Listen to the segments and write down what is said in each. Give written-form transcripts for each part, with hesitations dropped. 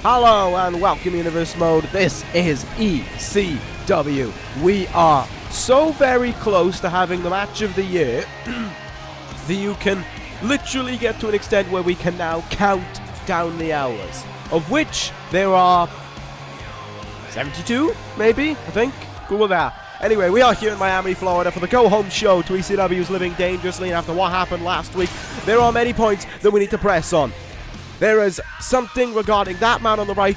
Hello and welcome Universe Mode. This is ECW. We are so very close to having the match of the year that you can literally get to an extent where we can now count down the hours, of which there are 72, maybe, I think. Google that. Anyway, we are here in Miami, Florida for the go-home show to ECW's Living Dangerously, and after what happened last week, there are many points that we need to press on. There is something regarding that man on the right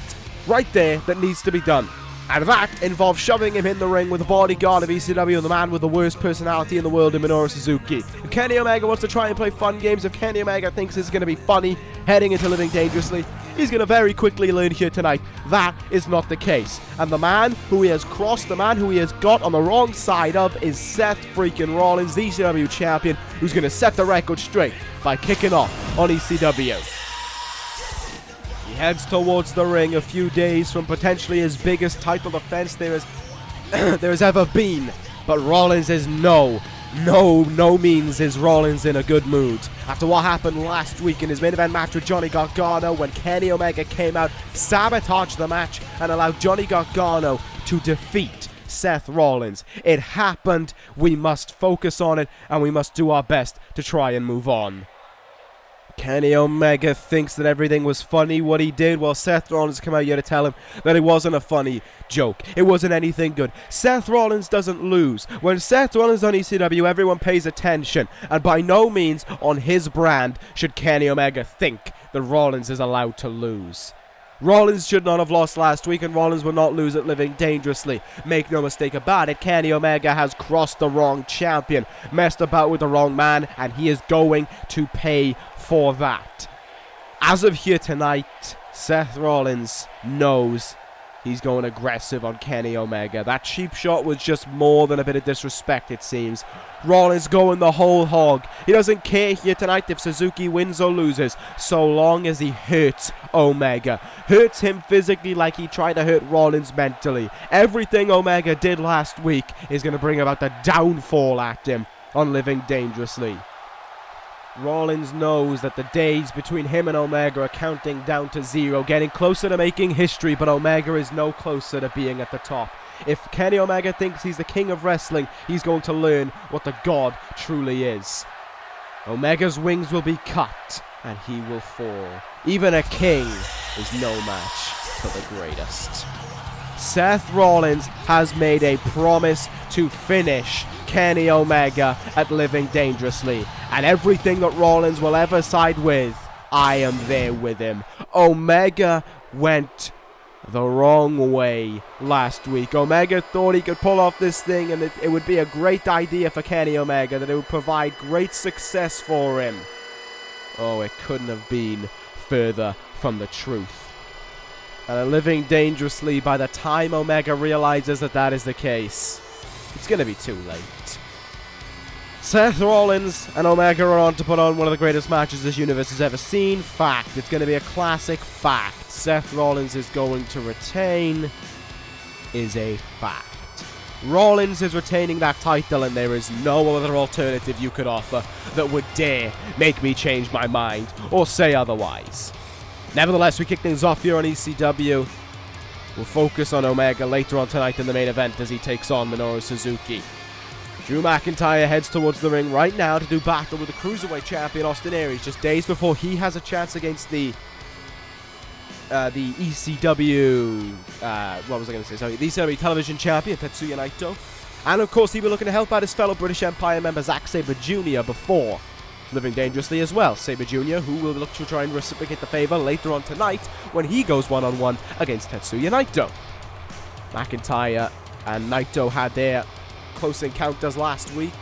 there, that needs to be done. And that involves shoving him in the ring with the bodyguard of ECW, the man with the worst personality in the world, in Minoru Suzuki. If Kenny Omega wants to try and play fun games, if Kenny Omega thinks this is going to be funny heading into Living Dangerously, he's going to very quickly learn here tonight that is not the case. And the man who he has crossed, the man who he has got on the wrong side of, is Seth freaking Rollins, the ECW champion, who's going to set the record straight by kicking off on ECW. He heads towards the ring a few days from potentially his biggest title defense there has ever been. But Rollins is no means is Rollins in a good mood. After what happened last week in his main event match with Johnny Gargano, when Kenny Omega came out, sabotaged the match, and allowed Johnny Gargano to defeat Seth Rollins. It happened, we must focus on it, and we must do our best to try and move on. Kenny Omega thinks that everything was funny, what he did. Well, Seth Rollins came out here to tell him that it wasn't a funny joke. It wasn't anything good. Seth Rollins doesn't lose. When Seth Rollins on ECW, everyone pays attention. And by no means on his brand should Kenny Omega think that Rollins is allowed to lose. Rollins should not have lost last week, and Rollins will not lose at Living Dangerously. Make no mistake about it, Kenny Omega has crossed the wrong champion, messed about with the wrong man, and he is going to pay for that. As of here tonight, Seth Rollins knows he's going aggressive on Kenny Omega. That cheap shot was just more than a bit of disrespect, it seems. Rollins going the whole hog. He doesn't care here tonight if Suzuki wins or loses, so long as he hurts Omega. Hurts him physically like he tried to hurt Rollins mentally. Everything Omega did last week is going to bring about the downfall at him on Living Dangerously. Rollins knows that the days between him and Omega are counting down to zero, getting closer to making history, but Omega is no closer to being at the top. If Kenny Omega thinks he's the king of wrestling, he's going to learn what the god truly is. Omega's wings will be cut, and he will fall. Even a king is no match for the greatest. Seth Rollins has made a promise to finish Kenny Omega at Living Dangerously, and everything that Rollins will ever side with, I am there with him. Omega went the wrong way last week. Omega thought he could pull off this thing, and it would be a great idea for Kenny Omega, that it would provide great success for him. Oh, it couldn't have been further from the truth. And Living Dangerously, by the time Omega realizes that that is the case, it's going to be too late. Seth Rollins and Omega are on to put on one of the greatest matches this universe has ever seen. Fact. It's going to be a classic fact. Seth Rollins is going to retain is a fact. Rollins is retaining that title, and there is no other alternative you could offer that would dare make me change my mind or say otherwise. Nevertheless, we kick things off here on ECW. We'll focus on Omega later on tonight in the main event as he takes on Minoru Suzuki. Drew McIntyre heads towards the ring right now to do battle with the Cruiserweight champion Aries, just days before he has a chance against the ECW, the ECW television champion Tetsuya Naito. And of course, he'll be looking to help out his fellow British Empire member Zack Sabre Jr. before Living Dangerously as well. Sabre Jr., who will look to try and reciprocate the favor later on tonight when he goes one-on-one against Tetsuya Naito. McIntyre and Naito had their close encounters last week.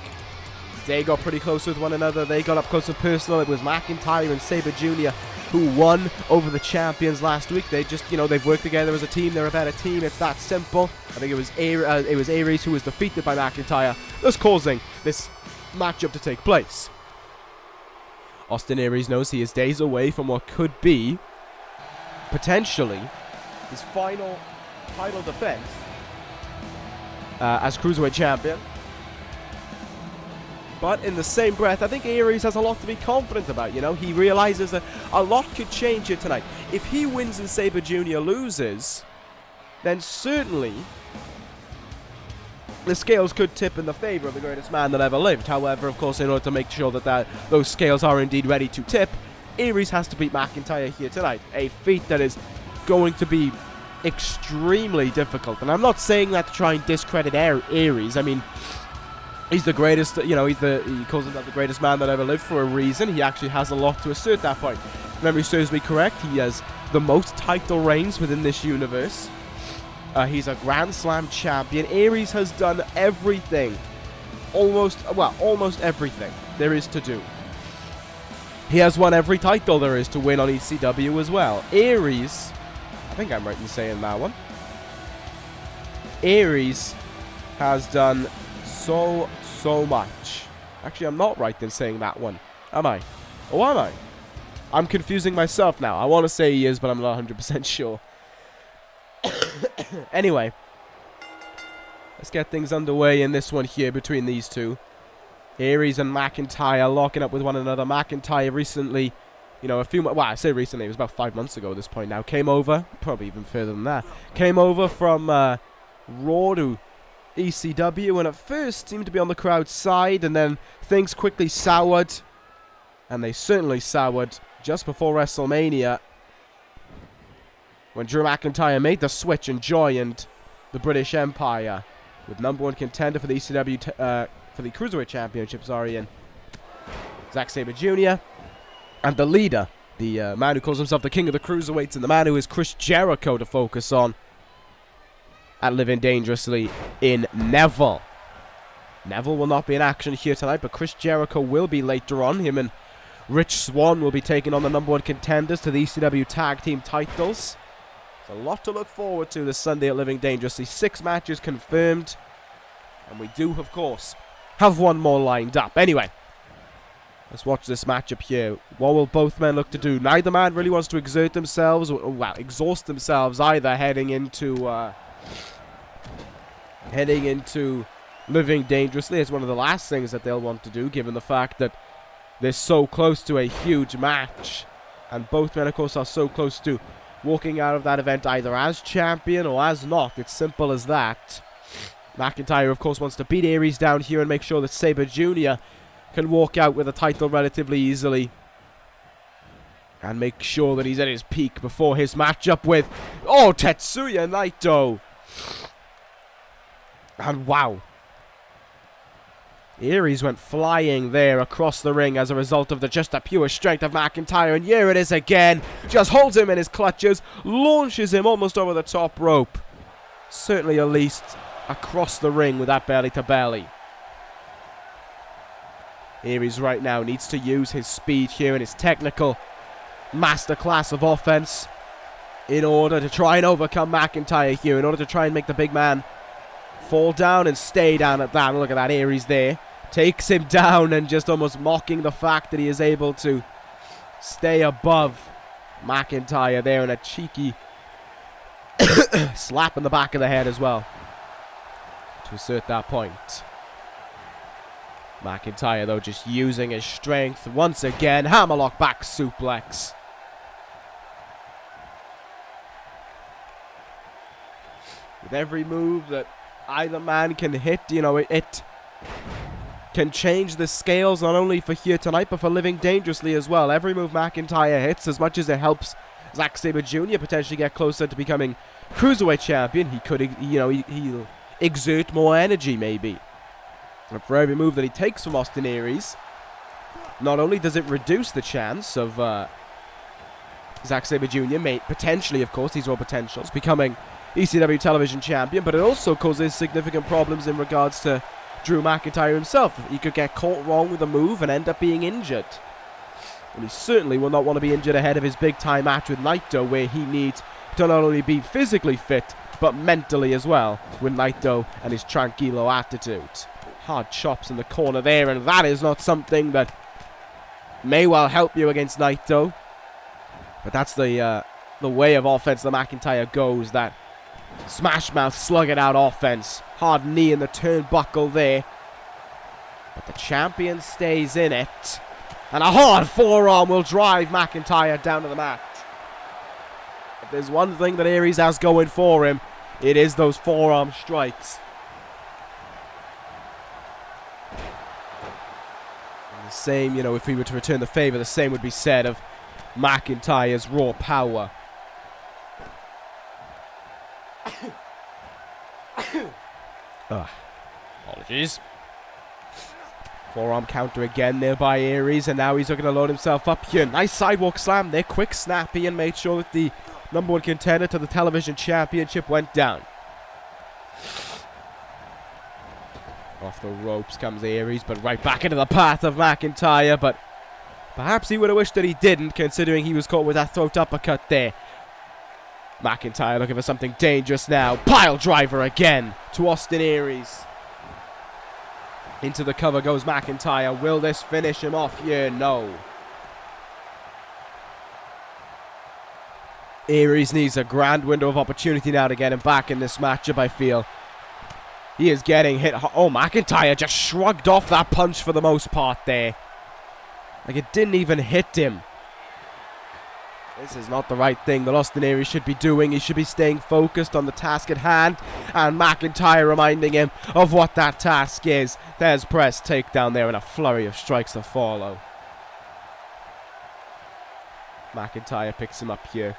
They got pretty close with one another. They got up close and personal. It was McIntyre and Sabre Jr. who won over the champions last week. They just, they've worked together as a team. They're a better team. It's that simple. I think it was Aries who was defeated by McIntyre, thus causing this matchup to take place. Aries knows he is days away from what could be, potentially, his final title defense as Cruiserweight champion. But in the same breath, I think Aries has a lot to be confident about, you know? He realizes that a lot could change here tonight. If he wins and Sabre Jr. loses, then certainly the scales could tip in the favor of the greatest man that ever lived. However, of course, in order to make sure that those scales are indeed ready to tip, Aries has to beat McIntyre here tonight. A feat that is going to be extremely difficult. And I'm not saying that to try and discredit Aries. I mean, he's the greatest, you know, he calls himself the greatest man that ever lived for a reason. He actually has a lot to assert that point. If memory serves me correct, he has the most title reigns within this universe. He's a Grand Slam champion. Aries has done everything, almost everything there is to do. He has won every title there is to win on ECW as well. Aries, I think I'm right in saying that one. Aries has done so much. Actually, I'm not right in saying that one. Am I? Oh, am I? I'm confusing myself now. I want to say he is, but I'm not 100% sure. Anyway, let's get things underway in this one here between these two. Aries and McIntyre locking up with one another. McIntyre recently, you know, well, I say recently, it was about 5 months ago at this point now, came over, probably even further than that, came over from Raw to ECW, and at first seemed to be on the crowd's side, and then things quickly soured, and they certainly soured just before WrestleMania, when Drew McIntyre made the switch and joined the British Empire with #1 contender for the ECW, for the Cruiserweight Championship, and Zack Sabre Jr., and the leader, the man who calls himself the King of the Cruiserweights, and the man who is Chris Jericho to focus on at Living Dangerously in Neville. Neville will not be in action here tonight, but Chris Jericho will be later on. Him and Rich Swann will be taking on the #1 contenders to the ECW Tag Team titles. There's a lot to look forward to this Sunday at Living Dangerously. 6 matches confirmed. And we do, of course, have one more lined up. Anyway, let's watch this matchup here. What will both men look to do? Neither man really wants to exert themselves, or, well, exhaust themselves either heading into Living Dangerously. It's one of the last things that they'll want to do, given the fact that they're so close to a huge match. And both men, of course, are so close to walking out of that event either as champion or as not. It's simple as that. McIntyre, of course, wants to beat Aries down here and make sure that Sabre Jr. can walk out with a title relatively easily. And make sure that he's at his peak before his matchup with, Tetsuya Naito. And wow. Aries went flying there across the ring as a result of just the pure strength of McIntyre. And here it is again. Just holds him in his clutches. Launches him almost over the top rope. Certainly at least across the ring with that belly to belly. Aries right now needs to use his speed here and his technical masterclass of offense in order to try and overcome McIntyre here, in order to try and make the big man fall down and stay down at that. Look at that, Aries there. Takes him down and just almost mocking the fact that he is able to stay above McIntyre there, and a cheeky slap in the back of the head as well to assert that point. McIntyre, though, just using his strength once again. Hammerlock back suplex. With every move that either man can hit, you know, it can change the scales not only for here tonight, but for Living Dangerously as well. Every move McIntyre hits, as much as it helps Zack Sabre Jr. potentially get closer to becoming Cruiserweight Champion, he could, you know, he'll exert more energy maybe. And for every move that he takes from Austin Aries, not only does it reduce the chance of Zack Sabre Jr. potentially, of course, these are all potentials, becoming ECW Television Champion, but it also causes significant problems in regards to Drew McIntyre himself. He could get caught wrong with a move and end up being injured. And he certainly will not want to be injured ahead of his big-time match with Naito, where he needs to not only be physically fit, but mentally as well, with Naito and his tranquilo attitude. Hard chops in the corner there, and that is not something that may well help you against Naito. But that's the way of offense that McIntyre goes, that smash mouth, slug it out offense. Hard knee in the turnbuckle there. But the champion stays in it. And a hard forearm will drive McIntyre down to the mat. If there's one thing that Aries has going for him, it is those forearm strikes. And the same, you know, if we were to return the favor, the same would be said of McIntyre's raw power. Apologies. Forearm counter again there by Aries, and now he's looking to load himself up here. Nice sidewalk slam there, quick, snappy, and made sure that the #1 contender to the television championship went down. Off the ropes comes Aries, but right back into the path of McIntyre, but perhaps he would have wished that he didn't, considering he was caught with that throat uppercut there. McIntyre looking for something dangerous now. Pile driver again to Austin Aries. Into the cover goes McIntyre. Will this finish him off here? No. Aries needs a grand window of opportunity now to get him back in this matchup, I feel. He is getting hit. Oh, McIntyre just shrugged off that punch for the most part there. Like it didn't even hit him. This is not the right thing that Austin Aries should be doing. He should be staying focused on the task at hand. And McIntyre reminding him of what that task is. There's press takedown there and a flurry of strikes to follow. McIntyre picks him up here.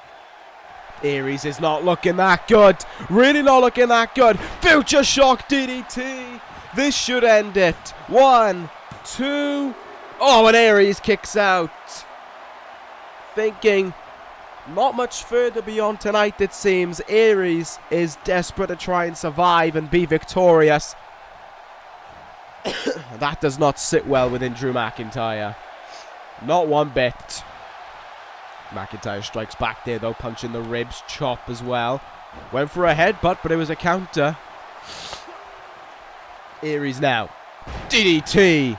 Aries is not looking that good. Really not looking that good. Future shock DDT. This should end it. 1, 2. Oh, and Aries kicks out. Thinking not much further beyond tonight, it seems. Aries is desperate to try and survive and be victorious. That does not sit well within Drew McIntyre. Not one bit. McIntyre strikes back there, though, punching the ribs, chop as well. Went for a headbutt, but it was a counter. Aries now. DDT.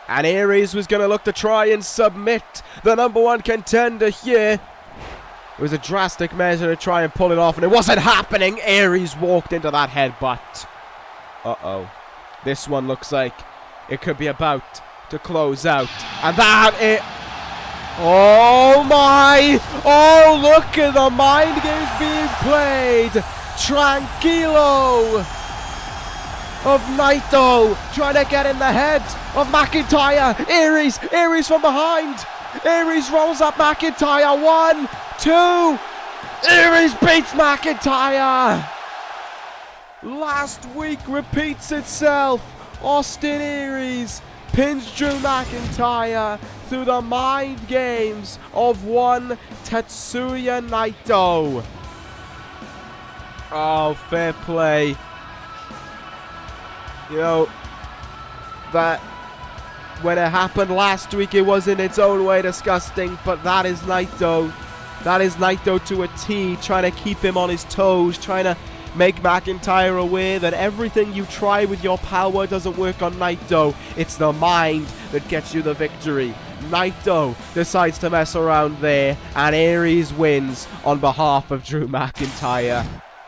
And Aries was going to look to try and submit the #1 contender here. It was a drastic measure to try and pull it off, and it wasn't happening. Aries walked into that headbutt. Uh-oh. This one looks like it could be about to close out. And that it... Oh my! Oh, look at the mind games being played! Tranquilo of Naito trying to get in the head of McIntyre. Aries from behind. Aries rolls up McIntyre. 1, 2. Aries beats McIntyre. Last week repeats itself. Austin Aries pins Drew McIntyre through the mind games of one Tetsuya Naito. Oh, fair play. You know, that when it happened last week, it was in its own way disgusting, but that is Naito. That is Naito to a T, trying to keep him on his toes, trying to make McIntyre aware that everything you try with your power doesn't work on Naito. It's the mind that gets you the victory. Naito decides to mess around there, and Aries wins on behalf of Drew McIntyre.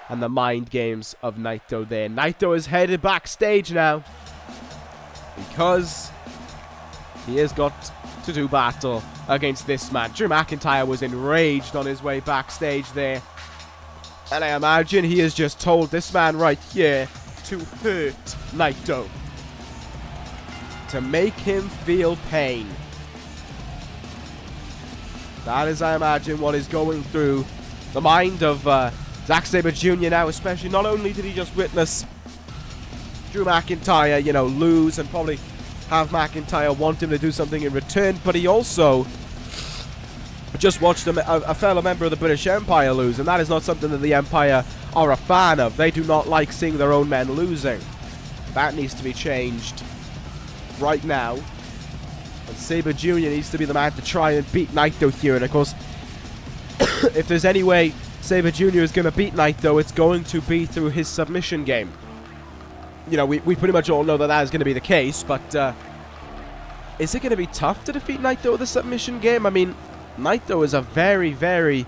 And the mind games of Naito there. Naito is headed backstage now, because he has got to do battle against this man. Drew McIntyre was enraged on his way backstage there. And I imagine he has just told this man right here to hurt Naito. To make him feel pain. That is, I imagine, what is going through the mind of Zack Sabre Jr. now, especially. Not only did he just witness Drew McIntyre, you know, lose and probably have McIntyre want him to do something in return, but he also just watched a fellow member of the British Empire lose, and that is not something that the Empire are a fan of. They do not like seeing their own men losing. That needs to be changed right now. And Sabre Jr. needs to be the man to try and beat Naito here, and of course, if there's any way Sabre Jr. is going to beat Naito, it's going to be through his submission game. You know, we pretty much all know that that is going to be the case, but is it going to be tough to defeat Naito with a submission game? I mean, Naito is a very, very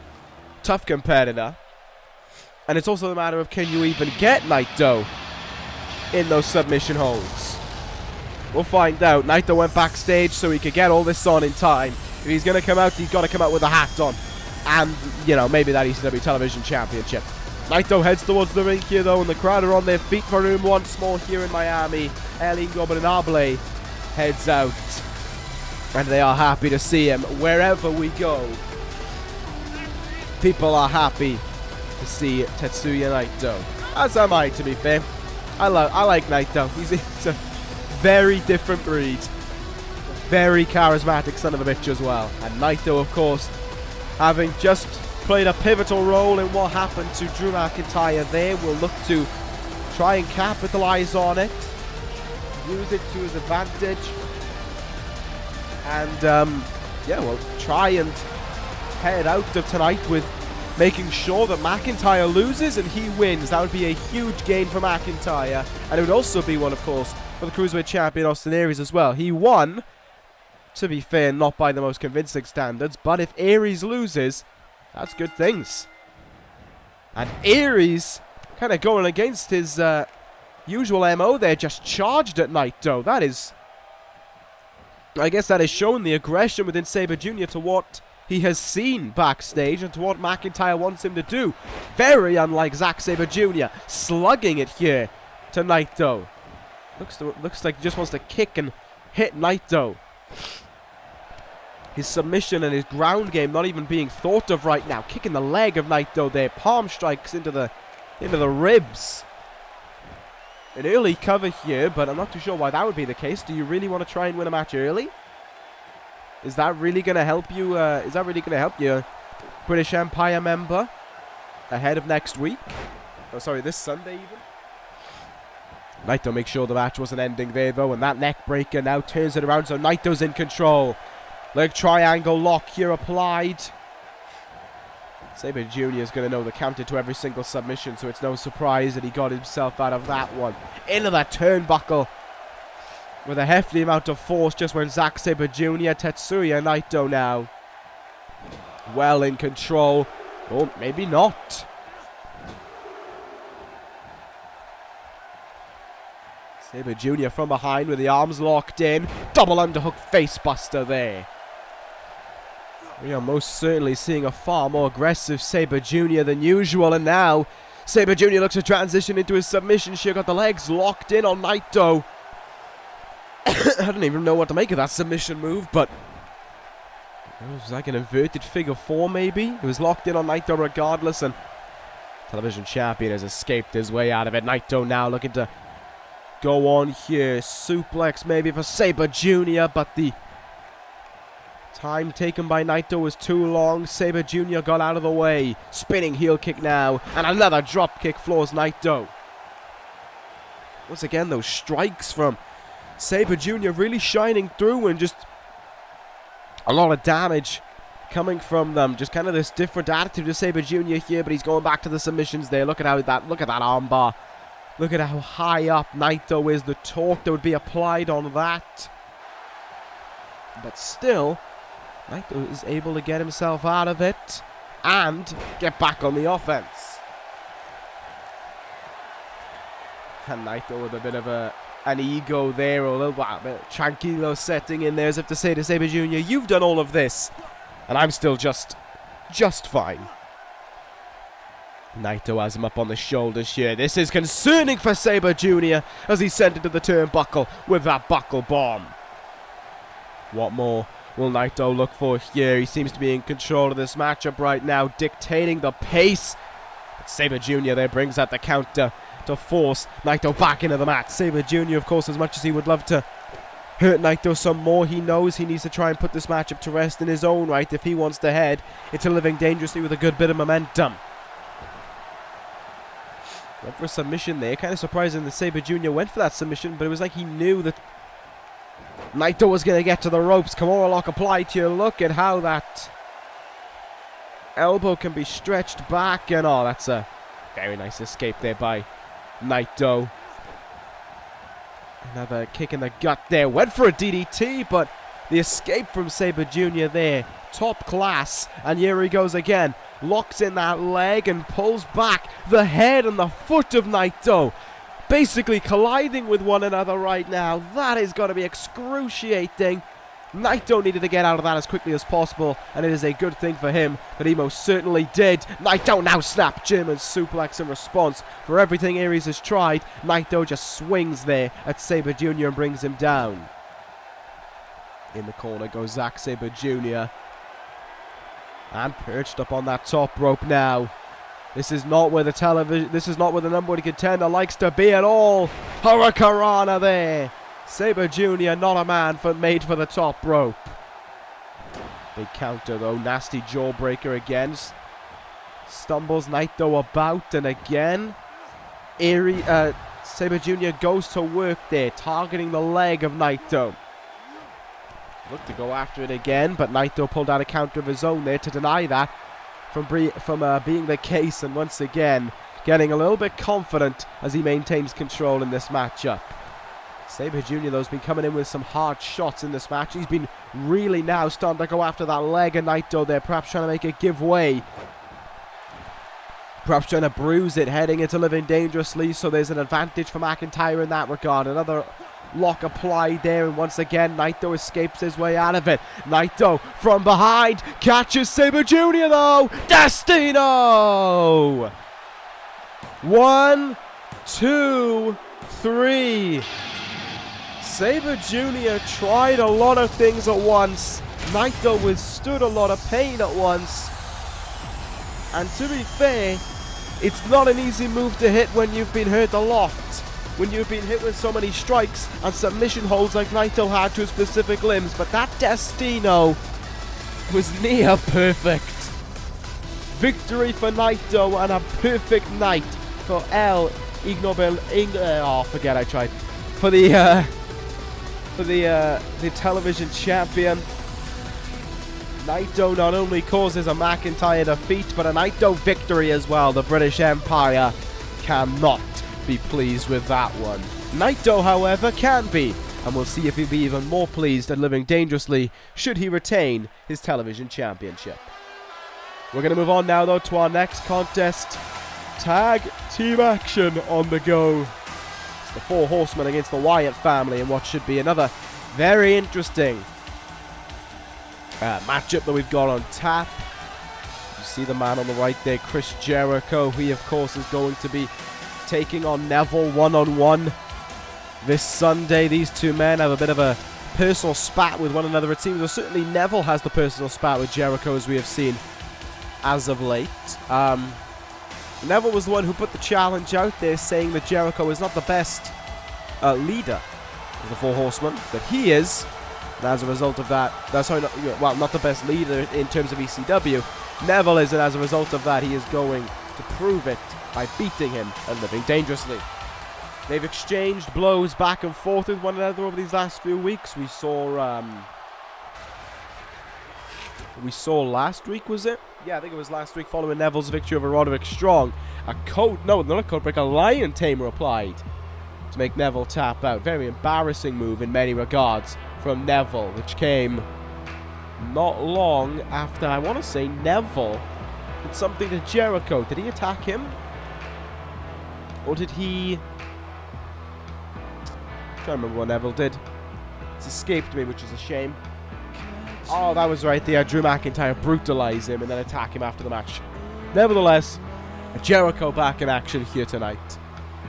tough competitor. And it's also a matter of, can you even get Naito in those submission holds? We'll find out. Naito went backstage so he could get all this on in time. If he's going to come out, he's got to come out with a hat on. And, you know, maybe that ECW Television Championship. Naito heads towards the ring here, though, and the crowd are on their feet for him once more here in Miami. El Ingobernable heads out. And they are happy to see him wherever we go. People are happy to see Tetsuya Naito. As am I, to be fair. I like Naito. He's a very different breed. Very charismatic son of a bitch as well. And Naito, of course, having just played a pivotal role in what happened to Drew McIntyre there, will look to try and capitalize on it. Use it to his advantage. And, yeah, we'll try and head out of tonight with making sure that McIntyre loses and he wins. That would be a huge gain for McIntyre. And it would also be one, of course, for the Cruiserweight Champion Austin Aries as well. He won, to be fair, not by the most convincing standards, but if Aries loses, that's good things. And Aries kind of going against his usual MO there, just charged at Naito. That is, I guess that is showing the aggression within Sabre Jr. to what he has seen backstage and to what McIntyre wants him to do. Very unlike Zack Sabre Jr. slugging it here to Naito. Looks like he just wants to kick and hit Naito. His submission and his ground game not even being thought of right now. Kicking the leg of Naito there. Palm strikes into the ribs. An early cover here, but I'm not too sure why that would be the case. Do you really want to try and win a match early? Is that really going to help you? Is that really going to help you, British Empire member, ahead of next week? Oh, sorry, this Sunday even. Naito makes sure the match wasn't ending there, though, and that neck breaker now turns it around, so Naito's in control. Leg triangle lock here applied. Sabre Jr. is going to know the counter to every single submission, so it's no surprise that he got himself out of that one. Into that turnbuckle with a hefty amount of force just when Zack Sabre Jr. Tetsuya Naito now well in control. Or maybe not. Sabre Jr. from behind with the arms locked in. Double underhook facebuster there. We are most certainly seeing a far more aggressive Sabre Jr. than usual. And now Sabre Jr. looks to transition into his submission. She got the legs locked in on Naito. I don't even know what to make of that submission move, but it was like an inverted figure four maybe. It was locked in on Naito regardless, and Television Champion has escaped his way out of it. Naito now looking to go on here. Suplex maybe for Sabre Jr., but the time taken by Naito was too long. Sabre Jr. got out of the way. Spinning heel kick now, and another drop kick floors Naito. Once again, those strikes from Sabre Jr. really shining through, and just a lot of damage coming from them. Just kind of this different attitude to Sabre Jr. here, but he's going back to the submissions there. Look at that armbar. Look at how high up Naito is. The torque that would be applied on that. But still, Naito is able to get himself out of it and get back on the offense. And Naito with a bit of an ego there, or a little bit tranquilo setting in there, as if to say to Sabre Jr., you've done all of this, and I'm still just fine. Naito has him up on the shoulders here. This is concerning for Sabre Jr. as he's sent into the turnbuckle with that buckle bomb. What more will Naito look for here? He seems to be in control of this matchup right now, dictating the pace. But Sabre Jr. there brings out the counter to force Naito back into the mat. Sabre Jr., of course, as much as he would love to hurt Naito some more, he knows he needs to try and put this matchup to rest in his own right if he wants to head into living dangerously with a good bit of momentum. Went for a submission there. Kind of surprising that Sabre Jr. went for that submission, but it was like he knew that Naito was going to get to the ropes. Kimura lock applied here. Look at how that elbow can be stretched back, and oh, that's a very nice escape there by Naito. Another kick in the gut there. Went for a DDT, but the escape from Sabre Jr. there, top class. And here he goes again. Locks in that leg and pulls back the head and the foot of Naito. basically colliding with one another right now. That is going to be excruciating. Naito needed to get out of that as quickly as possible, and it is a good thing for him that he most certainly did. Naito now snap German suplex in response. For everything Aries has tried, Naito just swings there at Sabre Jr. and brings him down. In the corner goes Zack Sabre Jr. And perched up on that top rope now. This is not where the number one contender likes to be at all. Hurricanrana there. Sabre Jr. not a man made for the top rope. Big counter though. Nasty jawbreaker again. Stumbles Naito about, and again Sabre Jr. goes to work there, targeting the leg of Naito. Looked to go after it again, but Naito pulled out a counter of his own there to deny that from being the case, and once again getting a little bit confident as he maintains control in this matchup. Sabre Jr. though has been coming in with some hard shots in this match. He's been really now starting to go after that leg of Naito there, perhaps trying to make it give way. Perhaps trying to bruise it, heading into Living Dangerously, so there's an advantage for McIntyre in that regard. Another lock applied there, and once again Naito escapes his way out of it. Naito from behind catches Sabre Jr. though. Destino! 1, 2, 3. Sabre Jr. tried a lot of things at once. Naito withstood a lot of pain at once. And to be fair, it's not an easy move to hit when you've been hurt a lot. When you've been hit with so many strikes and submission holds like Naito had to specific limbs. But that Destino was near perfect. Victory for Naito and a perfect night for El Ignoble. Forget I tried. For the television champion. Naito not only causes a McIntyre defeat, but a Naito victory as well. The British Empire cannot be pleased with that one. Naito, however, can be, and we'll see if he'll be even more pleased at Living Dangerously should he retain his television championship. We're going to move on now, though, to our next contest. Tag team action on the go. It's the Four Horsemen against the Wyatt family in what should be another very interesting matchup that we've got on tap. You see the man on the right there, Chris Jericho. He, of course, is going to be taking on Neville one-on-one this Sunday. These two men have a bit of a personal spat with one another, it seems. Or certainly Neville has the personal spat with Jericho, as we have seen as of late. Neville was the one who put the challenge out there, saying that Jericho is not the best leader of the Four Horsemen, that he is. And as a result of that, not the best leader in terms of ECW. Neville is, and as a result of that, he is going to prove it by beating him and Living Dangerously. They've exchanged blows back and forth with one another over these last few weeks. We saw last week, was it? Yeah, I think it was last week, following Neville's victory over Roderick Strong. A lion tamer applied to make Neville tap out. Very embarrassing move in many regards from Neville, which came not long after, I want to say, Neville did something to Jericho. Did he attack him? Or did he... I'm trying to remember what Neville did. It's escaped me, which is a shame. Oh, that was right there. Drew McIntyre brutalized him and then attack him after the match. Nevertheless, Jericho back in action here tonight.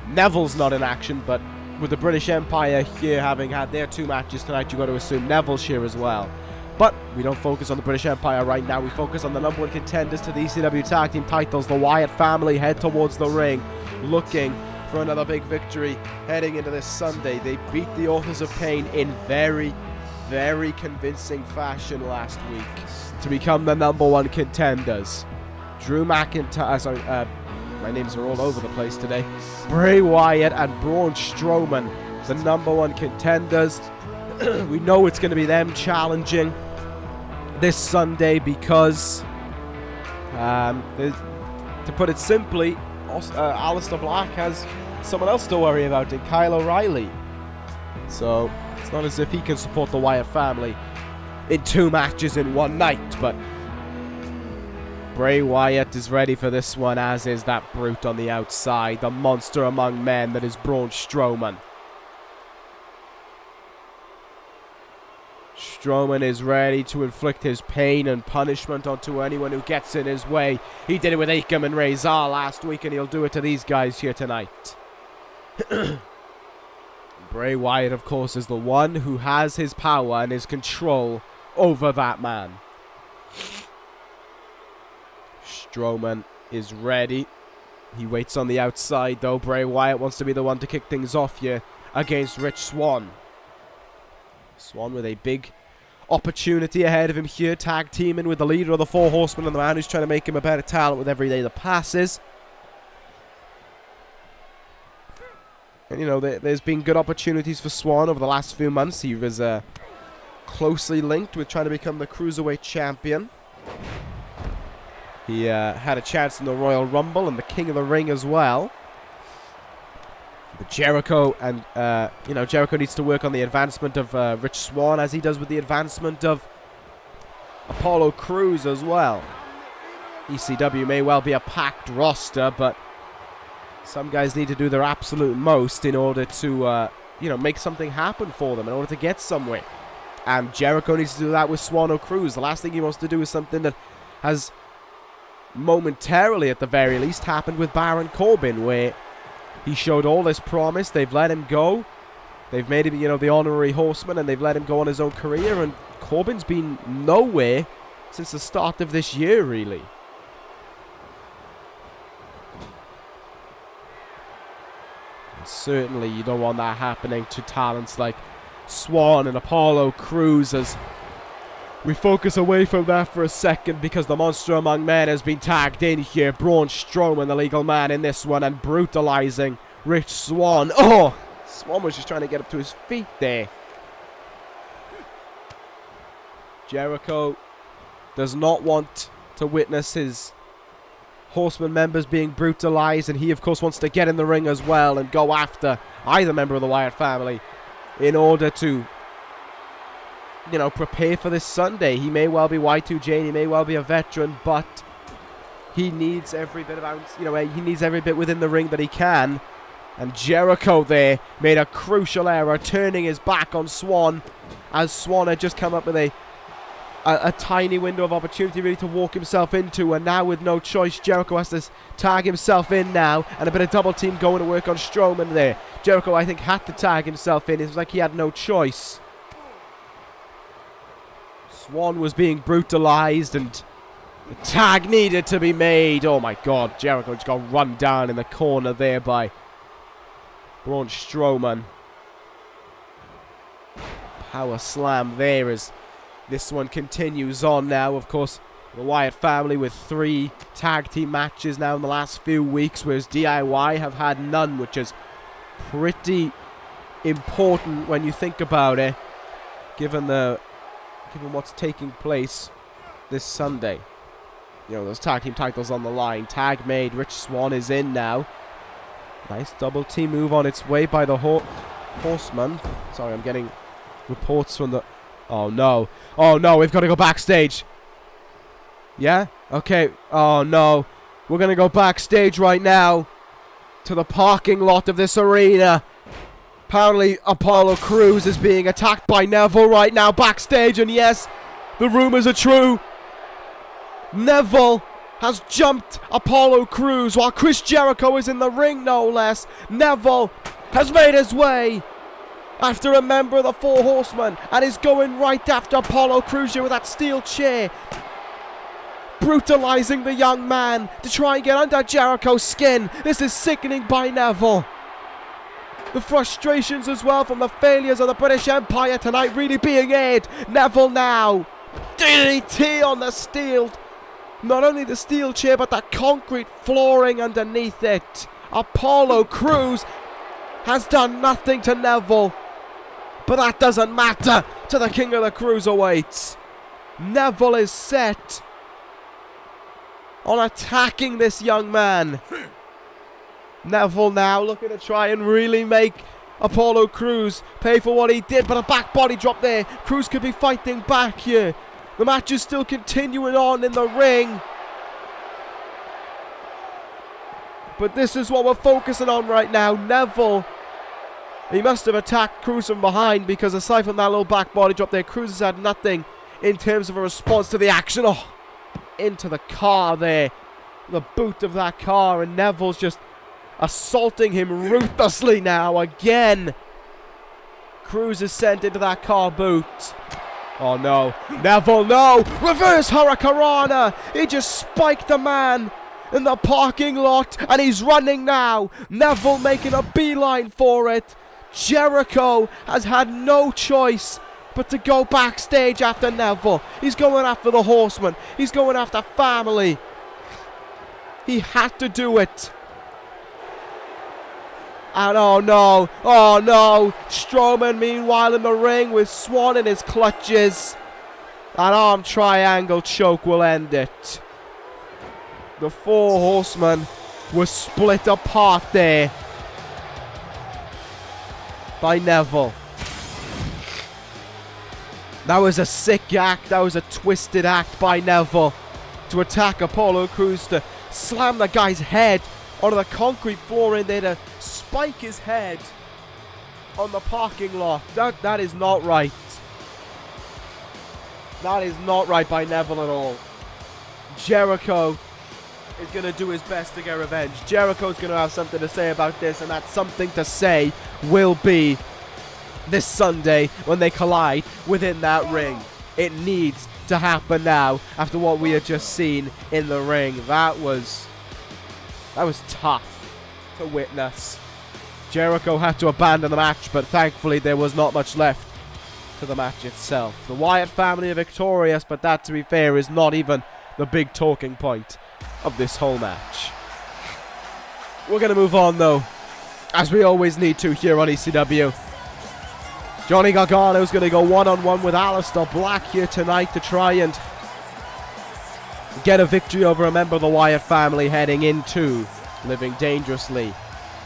Neville's not in action, but with the British Empire here having had their two matches tonight, you've got to assume Neville's here as well. But we don't focus on the British Empire right now. We focus on the number one contenders to the ECW Tag Team titles. The Wyatt family head towards the ring, looking for another big victory heading into this Sunday. They beat the Authors of Pain in very, very convincing fashion last week to become the number one contenders. Drew McIntyre, my names are all over the place today. Bray Wyatt and Braun Strowman, the number one contenders. We know it's going to be them challenging this Sunday because, to put it simply, Aleister Black has someone else to worry about in Kyle O'Reilly. So it's not as if he can support the Wyatt family in two matches in one night, but Bray Wyatt is ready for this one, as is that brute on the outside. The monster among men that is Braun Strowman. Strowman is ready to inflict his pain and punishment onto anyone who gets in his way. He did it with Akam and Razor last week, and he'll do it to these guys here tonight. Bray Wyatt, of course, is the one who has his power and his control over that man. Strowman is ready. He waits on the outside, though. Bray Wyatt wants to be the one to kick things off here against Rich Swann. Swann with a big opportunity ahead of him here, tag teaming with the leader of the Four Horsemen and the man who's trying to make him a better talent with every day that passes. And, you know, there's been good opportunities for Swann over the last few months. He was closely linked with trying to become the Cruiserweight Champion. He had a chance in the Royal Rumble and the King of the Ring as well. But Jericho and, you know, Jericho needs to work on the advancement of Rich Swann, as he does with the advancement of Apollo Crews as well. ECW may well be a packed roster, but some guys need to do their absolute most in order to, you know, make something happen for them, in order to get somewhere. And Jericho needs to do that with Swann or Crews. The last thing he wants to do is something that has momentarily, at the very least, happened with Baron Corbin, where he showed all this promise. They've let him go. They've made him, you know, the honorary horseman, and they've let him go on his own career. And Corbin's been nowhere since the start of this year, really. And certainly, you don't want that happening to talents like Swann and Apollo Crews, as we focus away from that for a second, because the monster among men has been tagged in here. Braun Strowman, the legal man in this one, and brutalizing Rich Swann. Oh! Swann was just trying to get up to his feet there. Jericho does not want to witness his Horseman members being brutalized, and he, of course, wants to get in the ring as well and go after either member of the Wyatt family in order to, you know, prepare for this Sunday. He may well be Y2J, he may well be a veteran, but he needs every bit of ounce, you know, he needs every bit within the ring that he can. And Jericho there made a crucial error, turning his back on Swann, as Swann had just come up with a tiny window of opportunity really to walk himself into, and now with no choice, Jericho has to tag himself in now, and a bit of double team going to work on Strowman there. Jericho, I think, had to tag himself in. It was like he had no choice. Swann was being brutalized, and the tag needed to be made. Oh my god, Jericho just got run down in the corner there by Braun Strowman. Power slam there as this one continues on now. Of course, the Wyatt family with 3 tag team matches now in the last few weeks, whereas DIY have had none, which is pretty important when you think about it, given what's taking place this Sunday. You know, those tag team titles on the line. Tag made. Rich Swann is in now. Nice double team move on its way by the Horsemen. Sorry, I'm getting reports from the... Oh no. Oh no, we've got to go backstage. Yeah? Okay. Oh no. We're going to go backstage right now to the parking lot of this arena. Apparently, Apollo Crews is being attacked by Neville right now backstage, and yes, the rumors are true. Neville has jumped Apollo Crews while Chris Jericho is in the ring, no less. Neville has made his way after a member of the Four Horsemen and is going right after Apollo Crews here with that steel chair, brutalizing the young man to try and get under Jericho's skin. This is sickening by Neville. The frustrations as well from the failures of the British Empire tonight really being aired. Neville now. DDT on the steel. Not only the steel chair, but the concrete flooring underneath it. Apollo Crews has done nothing to Neville, but that doesn't matter to the King of the Cruiserweights. Neville is set on attacking this young man. Neville now looking to try and really make Apollo Crews pay for what he did, but a back body drop there. Crews could be fighting back here. The match is still continuing on in the ring. But this is what we're focusing on right now. Neville, he must have attacked Cruz from behind, because aside from that little back body drop there, Cruz has had nothing in terms of a response to the action. Oh, into the car there. The boot of that car, and Neville's just assaulting him ruthlessly now again. Cruz is sent into that car boot. Oh no, Neville, no! Reverse Hurricanrana! He just spiked the man in the parking lot, and he's running now. Neville making a beeline for it. Jericho has had no choice but to go backstage after Neville. He's going after the Horsemen. He's going after family. He had to do it. And oh no, Strowman meanwhile in the ring with Swan in his clutches. An arm triangle choke will end it. The four Horsemen were split apart there by Neville. That was a sick act, that was a twisted act by Neville to attack Apollo Crews, to slam the guy's head onto the concrete floor in there, to spike his head on the parking lot. That is not right. That is not right by Neville at all. Jericho is going to do his best to get revenge. Jericho's going to have something to say about this, and that something to say will be this Sunday when they collide within that ring. It needs to happen now after what we had just seen in the ring. That was tough to witness. Jericho had to abandon the match, but thankfully there was not much left to the match itself. The Wyatt family are victorious, but that, to be fair, is not even the big talking point of this whole match. We're going to move on, though, as we always need to here on ECW. Johnny Gargano is going to go one-on-one with Aleister Black here tonight to try and get a victory over a member of the Wyatt family heading into Living Dangerously.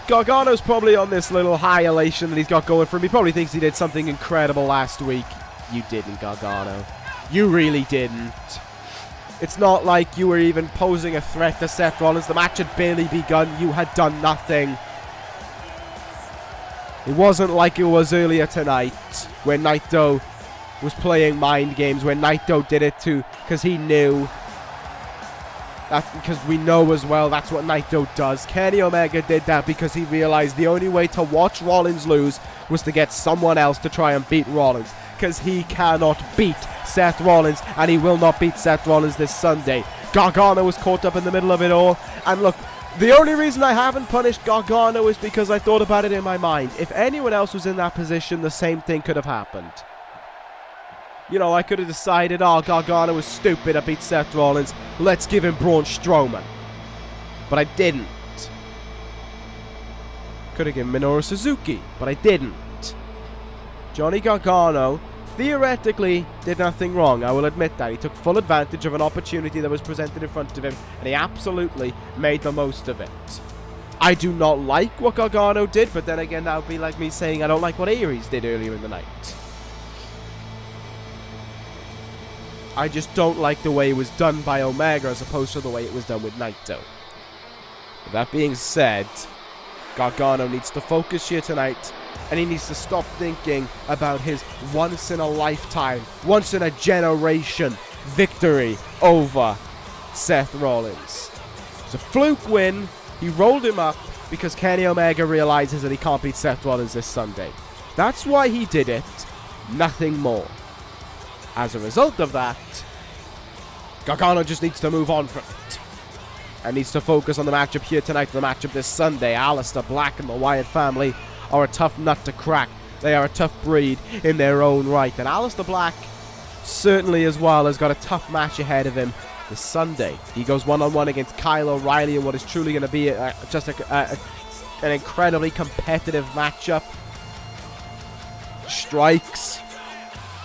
Gargano's probably on this little high elation that he's got going for him. He probably thinks he did something incredible last week. You didn't, Gargano. You really didn't. It's not like you were even posing a threat to Seth Rollins. The match had barely begun. You had done nothing. It wasn't like it was earlier tonight where Naito was playing mind games, where Naito did it too because he knew. Because we know as well that's what Naito does. Kenny Omega did that because he realized the only way to watch Rollins lose was to get someone else to try and beat Rollins. Because he cannot beat Seth Rollins, and he will not beat Seth Rollins this Sunday. Gargano was caught up in the middle of it all, and look, the only reason I haven't punished Gargano is because I thought about it in my mind. If anyone else was in that position, the same thing could have happened. You know, I could have decided, oh, Gargano was stupid, I beat Seth Rollins, let's give him Braun Strowman. But I didn't. Could have given Minoru Suzuki, but I didn't. Johnny Gargano theoretically did nothing wrong, I will admit that. He took full advantage of an opportunity that was presented in front of him, and he absolutely made the most of it. I do not like what Gargano did, but then again, that would be like me saying I don't like what Aries did earlier in the night. I just don't like the way it was done by Omega as opposed to the way it was done with Naito. With that being said, Gargano needs to focus here tonight, and he needs to stop thinking about his once-in-a-lifetime, once-in-a-generation victory over Seth Rollins. It's a fluke win. He rolled him up because Kenny Omega realizes that he can't beat Seth Rollins this Sunday. That's why he did it, nothing more. As a result of that, Gargano just needs to move on from it. And needs to focus on the matchup here tonight, the matchup this Sunday. Aleister Black and the Wyatt family are a tough nut to crack. They are a tough breed in their own right. And Aleister Black certainly as well has got a tough match ahead of him this Sunday. He goes one-on-one against Kyle O'Reilly in what is truly going to be an incredibly competitive matchup. Strikes,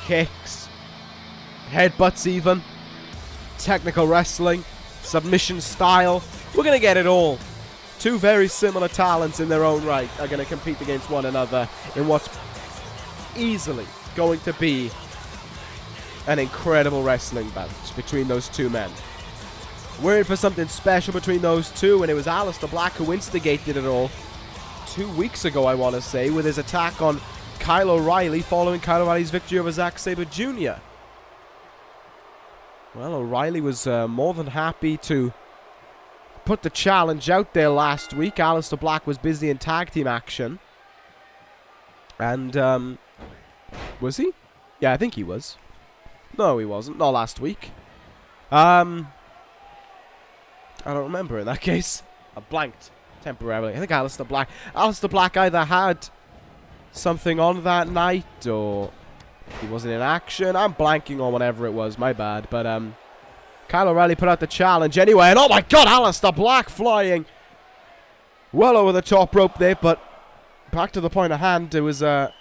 kicks, headbutts even, technical wrestling, submission style. We're going to get it all. Two very similar talents in their own right are going to compete against one another in what's easily going to be an incredible wrestling match between those two men. We're in for something special between those two, and it was Aleister Black who instigated it all 2 weeks ago, I want to say, with his attack on Kyle O'Reilly following Kyle O'Reilly's victory over Zack Sabre Jr. Well, O'Reilly was more than happy to put the challenge out there last week. Aleister Black was busy in tag team action. And, was he? Yeah, I think he was. No, he wasn't. Not last week. I don't remember in that case. I blanked temporarily. I think Aleister Black either had something on that night or he wasn't in action. I'm blanking on whatever it was. My bad. But, Kyle O'Reilly put out the challenge anyway. And oh my god, Aleister Black flying well over the top rope there. But back to the point of hand, it was Kyle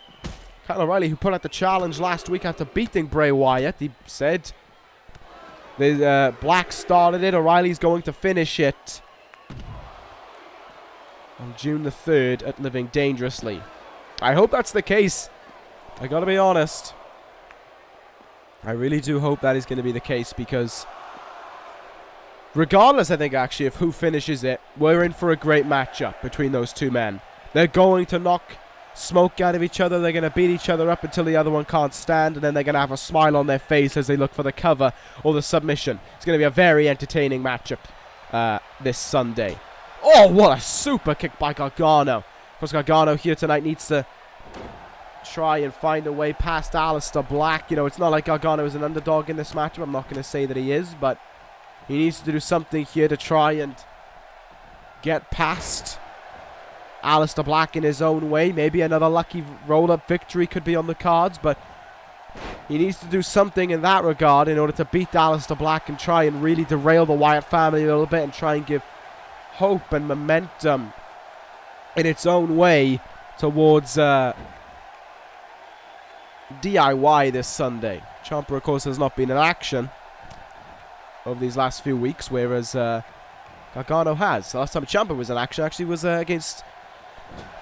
O'Reilly who put out the challenge last week after beating Bray Wyatt. He said Black started it. O'Reilly's going to finish it on June the 3rd at Living Dangerously. I hope that's the case. I gotta be honest. I really do hope that is going to be the case, because regardless, I think, actually, of who finishes it, we're in for a great matchup between those two men. They're going to knock smoke out of each other. They're going to beat each other up until the other one can't stand, and then they're going to have a smile on their face as they look for the cover or the submission. It's going to be a very entertaining matchup this Sunday. Oh, what a super kick by Gargano. Of course, Gargano here tonight needs to try and find a way past Aleister Black. You know, it's not like Gargano is an underdog in this matchup. I'm not going to say that he is, but he needs to do something here to try and get past Aleister Black in his own way. Maybe another lucky roll-up victory could be on the cards, but he needs to do something in that regard in order to beat Aleister Black and try and really derail the Wyatt family a little bit and try and give hope and momentum in its own way towards DIY this Sunday. Ciampa, of course, has not been in action over these last few weeks, whereas Gargano has. The last time Ciampa was in action actually was against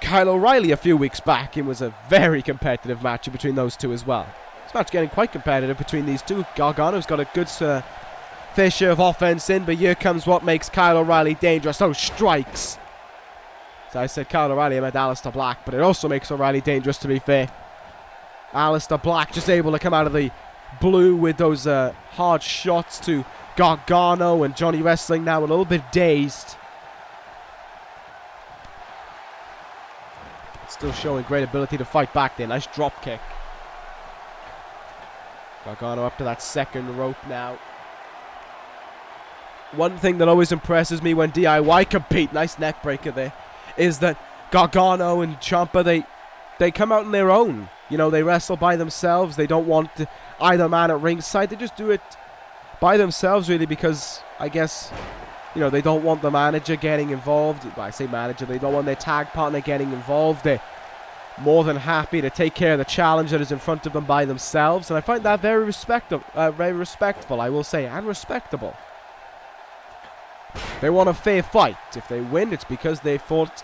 Kyle O'Reilly a few weeks back. It was a very competitive match between those two as well. This match getting quite competitive between these two. Gargano's got a good fair share of offense in, but here comes what makes Kyle O'Reilly dangerous. Those strikes. So I said Kyle O'Reilly, I meant Aleister Black, but it also makes O'Reilly dangerous, to be fair. Aleister Black just able to come out of the blue with those hard shots to Gargano, and Johnny Wrestling now a little bit dazed. Still showing great ability to fight back there. Nice drop kick. Gargano up to that second rope now. One thing that always impresses me when DIY compete, nice neck breaker there, is that Gargano and Ciampa, they come out on their own. You know, they wrestle by themselves. They don't want either man at ringside. They just do it by themselves, really, because I guess, you know, they don't want the manager getting involved. I say manager, they don't want their tag partner getting involved. They're more than happy to take care of the challenge that is in front of them by themselves. And I find that very respectful, I will say, and respectable. They want a fair fight. If they win, it's because they fought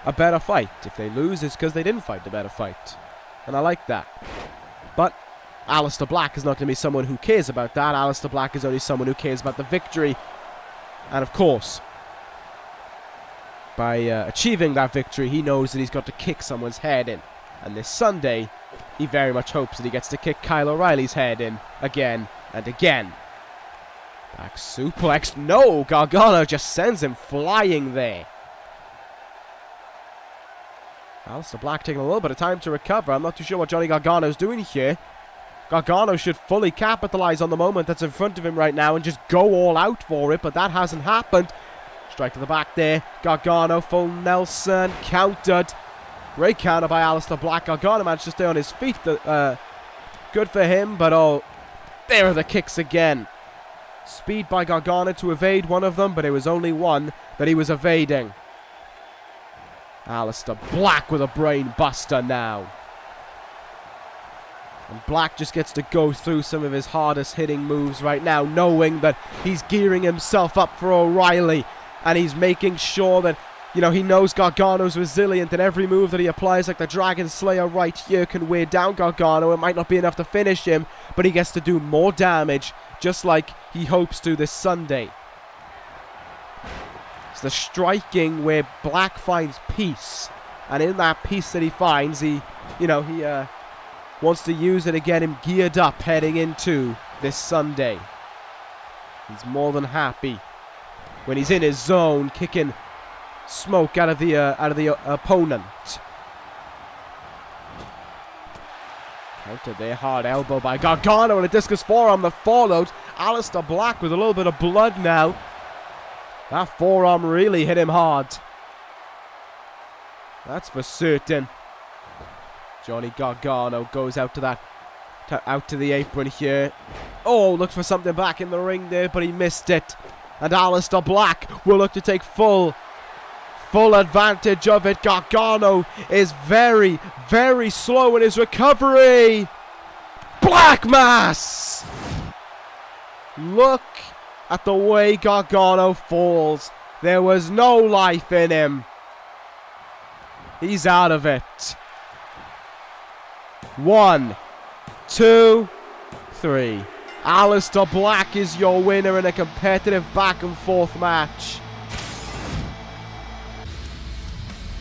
a better fight. If they lose, it's because they didn't fight a better fight. And I like that. But Aleister Black is not going to be someone who cares about that. Aleister Black is only someone who cares about the victory. And of course, by achieving that victory, he knows that he's got to kick someone's head in. And this Sunday, he very much hopes that he gets to kick Kyle O'Reilly's head in again and again. Back suplex. No! Gargano just sends him flying there. Aleister Black taking a little bit of time to recover. I'm not too sure what Johnny Gargano's doing here. Gargano should fully capitalize on the moment that's in front of him right now and just go all out for it, but that hasn't happened. Strike to the back there. Gargano, full Nelson, countered. Great counter by Aleister Black. Gargano managed to stay on his feet. Good for him, but oh, there are the kicks again. Speed by Gargano to evade one of them, but it was only one that he was evading. Aleister Black with a brain buster now. And Black just gets to go through some of his hardest hitting moves right now, knowing that he's gearing himself up for O'Reilly. And he's making sure that, you know, he knows Gargano's resilient, and every move that he applies, like the Dragon Slayer right here, can wear down Gargano. It might not be enough to finish him, but he gets to do more damage, just like he hopes to this Sunday. It's the striking where Black finds peace. And in that peace that he finds, he wants to use it to get him geared up heading into this Sunday. He's more than happy when he's in his zone, kicking smoke out of the opponent. Countered there, hard elbow by Gargano and a discus forearm that followed. Aleister Black with a little bit of blood now. That forearm really hit him hard. That's for certain. Johnny Gargano goes out to the apron here. Oh, looked for something back in the ring there, but he missed it. And Aleister Black will look to take full advantage of it. Gargano is very, very slow in his recovery. Black Mass! Look at the way Gargano falls. There was no life in him. He's out of it. 1, 2, 3. Aleister Black is your winner in a competitive back and forth match.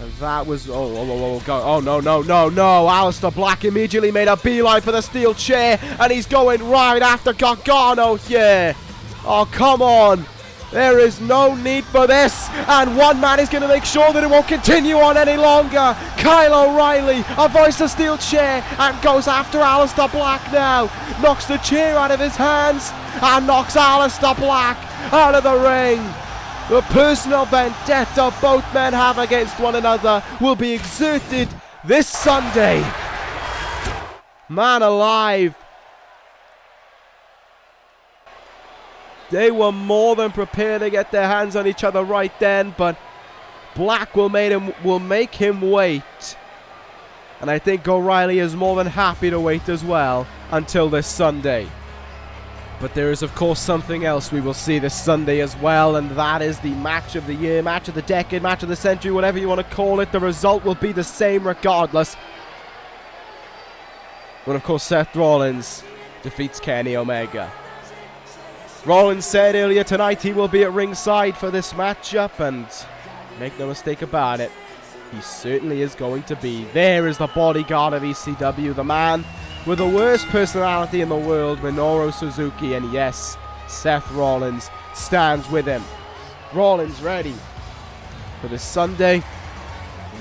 And that was... Oh, no. Aleister Black immediately made a beeline for the steel chair. And he's going right after Gargano here. Oh, come on. There is no need for this. And one man is going to make sure that it won't continue on any longer. Kyle O'Reilly avoids the steel chair and goes after Aleister Black now. Knocks the chair out of his hands and knocks Aleister Black out of the ring. The personal vendetta both men have against one another will be exerted this Sunday. Man alive. They were more than prepared to get their hands on each other right then, but Black will make him wait. And I think O'Reilly is more than happy to wait as well until this Sunday. But there is, of course, something else we will see this Sunday as well, and that is the match of the year, match of the decade, match of the century, whatever you want to call it. The result will be the same regardless. When, of course, Seth Rollins defeats Kenny Omega. Rollins said earlier tonight he will be at ringside for this matchup, and make no mistake about it, he certainly is going to be. There is the bodyguard of ECW, the man with the worst personality in the world, Minoru Suzuki, and yes, Seth Rollins stands with him. Rollins ready for this Sunday.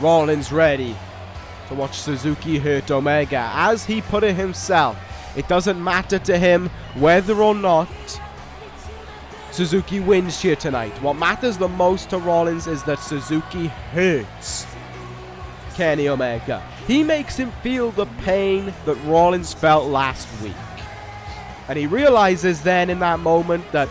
Rollins ready to watch Suzuki hurt Omega. As he put it himself, it doesn't matter to him whether or not Suzuki wins here tonight. What matters the most to Rollins is that Suzuki hurts Kenny Omega. He makes him feel the pain that Rollins felt last week. And he realizes then in that moment that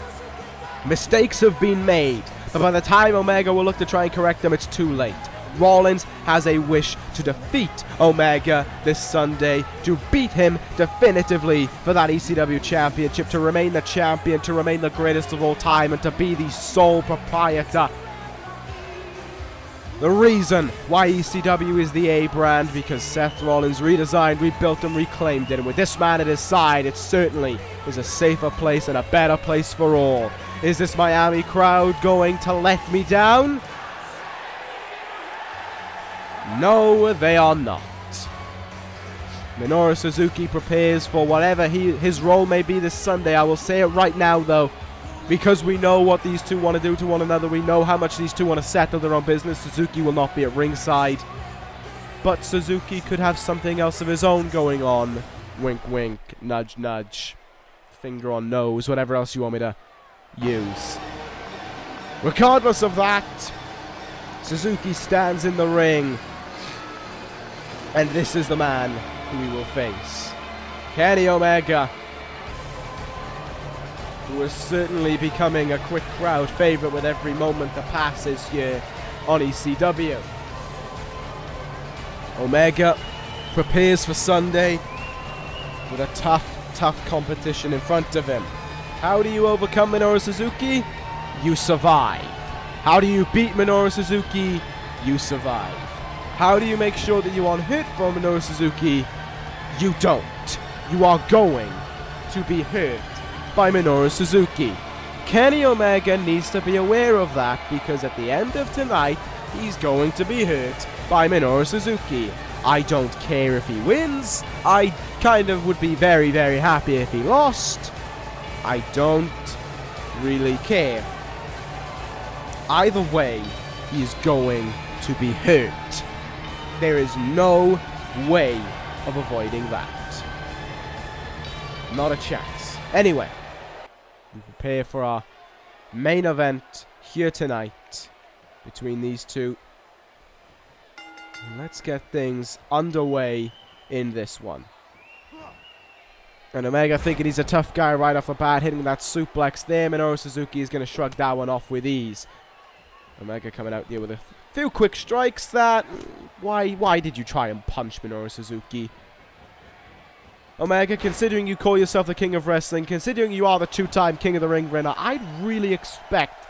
mistakes have been made. But by the time Omega will look to try and correct them, it's too late. Rollins has a wish to defeat Omega this Sunday, to beat him definitively for that ECW championship, to remain the champion, to remain the greatest of all time, and to be the sole proprietor. The reason why ECW is the A brand, because Seth Rollins redesigned, rebuilt, and reclaimed it. And with this man at his side, it certainly is a safer place and a better place for all. Is this Miami crowd going to let me down? No, they are not. Minoru Suzuki prepares for whatever his role may be this Sunday. I will say it right now, though, because we know what these two want to do to one another. We know how much these two want to settle their own business. Suzuki will not be at ringside. But Suzuki could have something else of his own going on. Wink, wink, nudge, nudge. Finger on nose, whatever else you want me to use. Regardless of that, Suzuki stands in the ring. And this is the man who we will face. Kenny Omega, who is certainly becoming a quick crowd favorite with every moment that passes here on ECW. Omega prepares for Sunday with a tough competition in front of him. How do you overcome Minoru Suzuki? You survive. How do you beat Minoru Suzuki? You survive. How do you make sure that you aren't hurt from Minoru Suzuki? You don't. You are going to be hurt by Minoru Suzuki. Kenny Omega needs to be aware of that, because at the end of tonight, he's going to be hurt by Minoru Suzuki. I don't care if he wins. I kind of would be very, very happy if he lost. I don't really care. Either way, he is going to be hurt. There is no way of avoiding that. Not a chance. Anyway, we prepare for our main event here tonight between these two. Let's get things underway in this one. And Omega thinking he's a tough guy right off the bat, hitting that suplex there. Minoru Suzuki is going to shrug that one off with ease. Omega coming out there with a few quick strikes that... Why did you try and punch Minoru Suzuki? Omega, considering you call yourself the king of wrestling, considering you are the two-time king of the ring winner, I'd really expect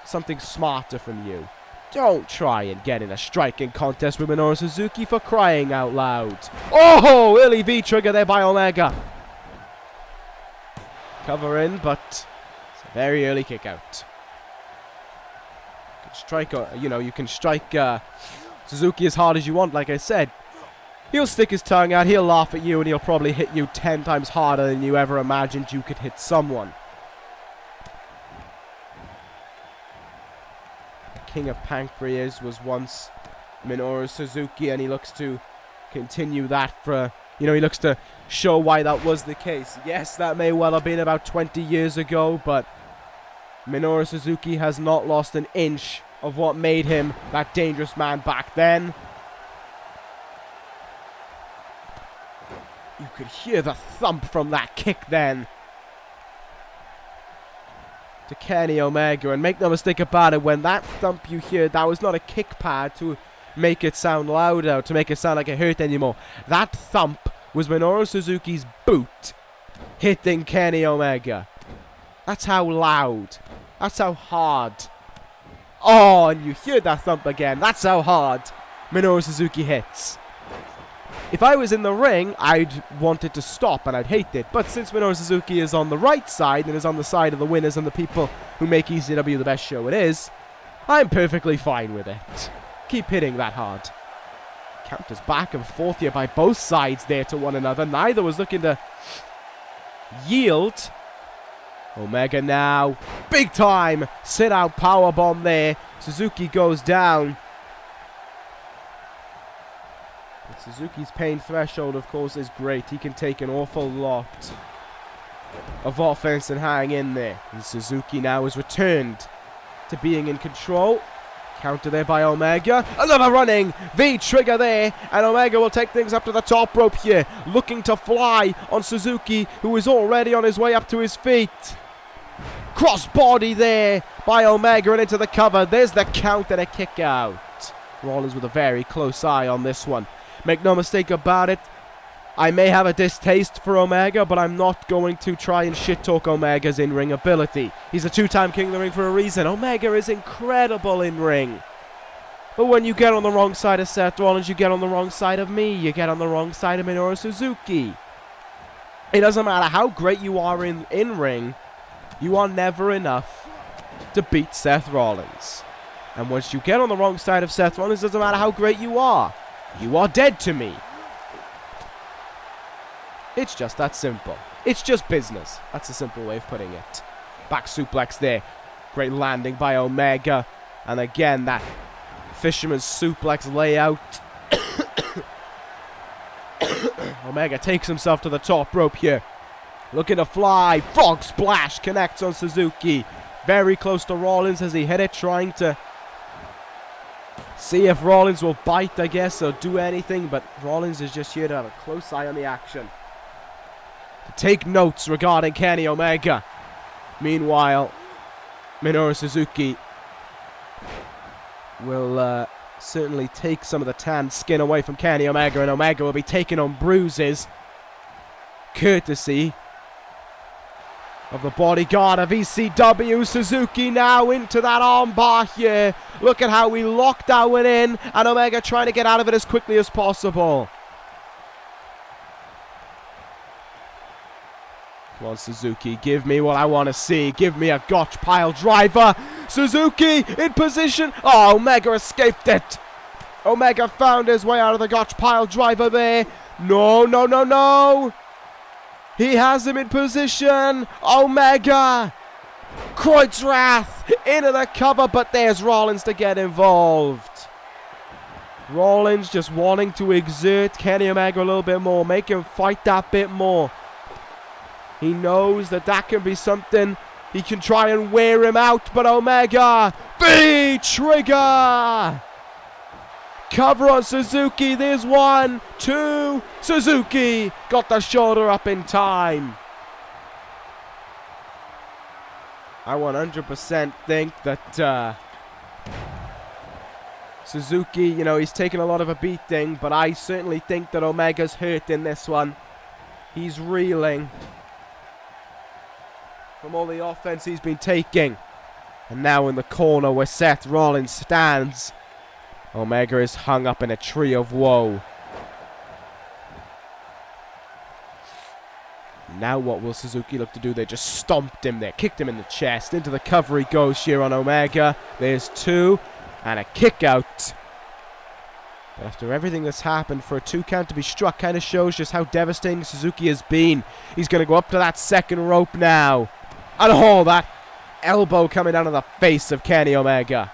something smarter from you. Don't try and get in a striking contest with Minoru Suzuki, for crying out loud. Oh, early V-trigger there by Omega. Cover in, but it's a very early kick out. You can strike, you can strike Suzuki as hard as you want, like I said. He'll stick his tongue out, he'll laugh at you, and he'll probably hit you 10 times harder than you ever imagined you could hit someone. King of Pancreas was once Minoru Suzuki, and he looks to continue that for, he looks to show why that was the case. Yes, that may well have been about 20 years ago, but Minoru Suzuki has not lost an inch of what made him that dangerous man back then. You could hear the thump from that kick then. To Kenny Omega, and make no mistake about it, when that thump you hear, that was not a kick pad to make it sound louder, to make it sound like it hurt anymore. That thump was Minoru Suzuki's boot hitting Kenny Omega. That's how loud, that's how hard. Oh, and you hear that thump again. That's how hard Minoru Suzuki hits. If I was in the ring, I'd want it to stop and I'd hate it. But since Minoru Suzuki is on the right side and is on the side of the winners and the people who make ECW the best show it is, I'm perfectly fine with it. Keep hitting that hard. Counters back and forth here by both sides there to one another. Neither was looking to yield. Omega now, big time sit out powerbomb there. Suzuki goes down. Suzuki's pain threshold, of course, is great. He can take an awful lot of offense and hang in there. And Suzuki now is returned to being in control. Counter there by Omega. Another running V-trigger there. And Omega will take things up to the top rope here. Looking to fly on Suzuki, who is already on his way up to his feet. Crossbody there by Omega and into the cover. There's the count and a kick out. Rollins with a very close eye on this one. Make no mistake about it, I may have a distaste for Omega, but I'm not going to try and shit-talk Omega's in-ring ability. He's a two-time king of the ring for a reason. Omega is incredible in-ring. But when you get on the wrong side of Seth Rollins, you get on the wrong side of me. You get on the wrong side of Minoru Suzuki. It doesn't matter how great you are in-ring, you are never enough to beat Seth Rollins. And once you get on the wrong side of Seth Rollins, it doesn't matter how great you are. You are dead to me. It's just that simple. It's just business. That's a simple way of putting it. Back suplex there. Great landing by Omega. And again, that fisherman's suplex layout. Omega takes himself to the top rope here. Looking to fly. Frog splash connects on Suzuki. Very close to Rollins as he hit it, trying to see if Rollins will bite, I guess, or do anything. But Rollins is just here to have a close eye on the action. To take notes regarding Kenny Omega. Meanwhile, Minoru Suzuki will certainly take some of the tan skin away from Kenny Omega, and Omega will be taking on bruises, courtesy of the bodyguard of ECW. Suzuki now into that armbar here. Look at how we locked that one in, and Omega trying to get out of it as quickly as possible. Come on, Suzuki. Give me what I want to see. Give me a gotch pile driver. Suzuki in position. Oh, Omega escaped it. Omega found his way out of the gotch pile driver there. No, no, no, no. He has him in position. Omega. Kreutzrath into the cover, but there's Rollins to get involved. Rollins just wanting to exert Kenny Omega a little bit more. Make him fight that bit more. He knows that can be something. He can try and wear him out, but Omega, big trigger. Cover on Suzuki. There's 1, 2. Suzuki got the shoulder up in time. I 100% think that Suzuki, you know, he's taken a lot of a beating, but I certainly think that Omega's hurt in this one. He's reeling from all the offense he's been taking. And now in the corner where Seth Rollins stands, Omega is hung up in a tree of woe. Now what will Suzuki look to do? They just stomped him there, kicked him in the chest. Into the cover he goes here on Omega. There's 2 and a kick out. But after everything that's happened, for a 2 count to be struck kind of shows just how devastating Suzuki has been. He's going to go up to that second rope now. And oh, that elbow coming down on the face of Kenny Omega.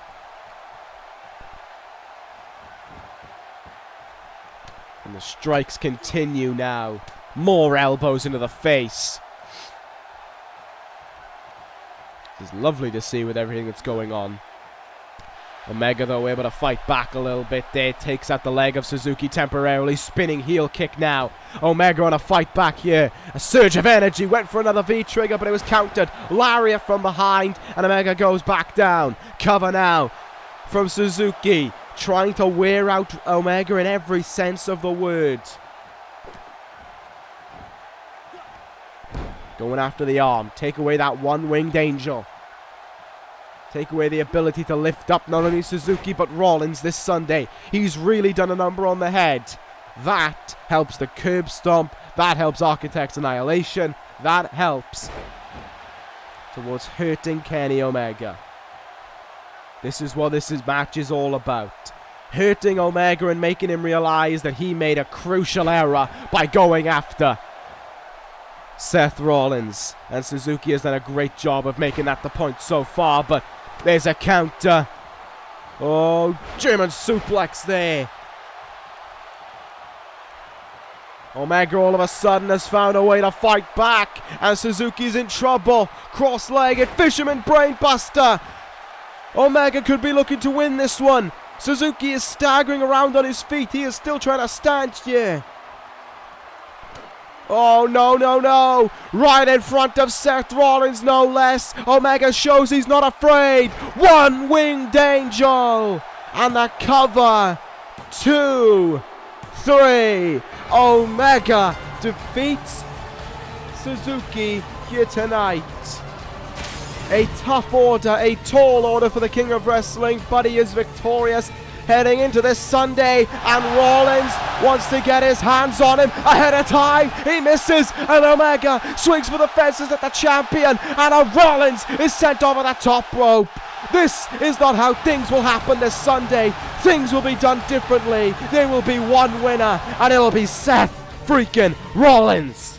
And the strikes continue now. More elbows into the face. It's lovely to see with everything that's going on. Omega, though, able to fight back a little bit there. Takes out the leg of Suzuki temporarily. Spinning heel kick now. Omega on a fight back here. A surge of energy. Went for another V-trigger, but it was countered. Lariat from behind. And Omega goes back down. Cover now from Suzuki. Trying to wear out Omega in every sense of the word. Going after the arm. Take away that one-winged angel. Take away the ability to lift up not only Suzuki but Rollins this Sunday. He's really done a number on the head. That helps the curb stomp. That helps Architect's Annihilation. That helps towards hurting Kenny Omega. This is what this match is all about. Hurting Omega and making him realize that he made a crucial error by going after Seth Rollins. And Suzuki has done a great job of making that the point so far, but there's a counter. Oh, German suplex there. Omega all of a sudden has found a way to fight back, and Suzuki's in trouble. Cross-legged fisherman brainbuster. Omega could be looking to win this one. Suzuki is staggering around on his feet. He is still trying to stand here. Oh, no, no, no. Right in front of Seth Rollins, no less. Omega shows he's not afraid. One-winged angel. And the cover. 2, 3. Omega defeats Suzuki here tonight. A tough order, a tall order for the King of Wrestling, but he is victorious heading into this Sunday, and Rollins wants to get his hands on him ahead of time. He misses, and Omega swings for the fences at the champion, and Rollins is sent over the top rope. This is not how things will happen this Sunday. Things will be done differently. There will be one winner, and it will be Seth freaking Rollins.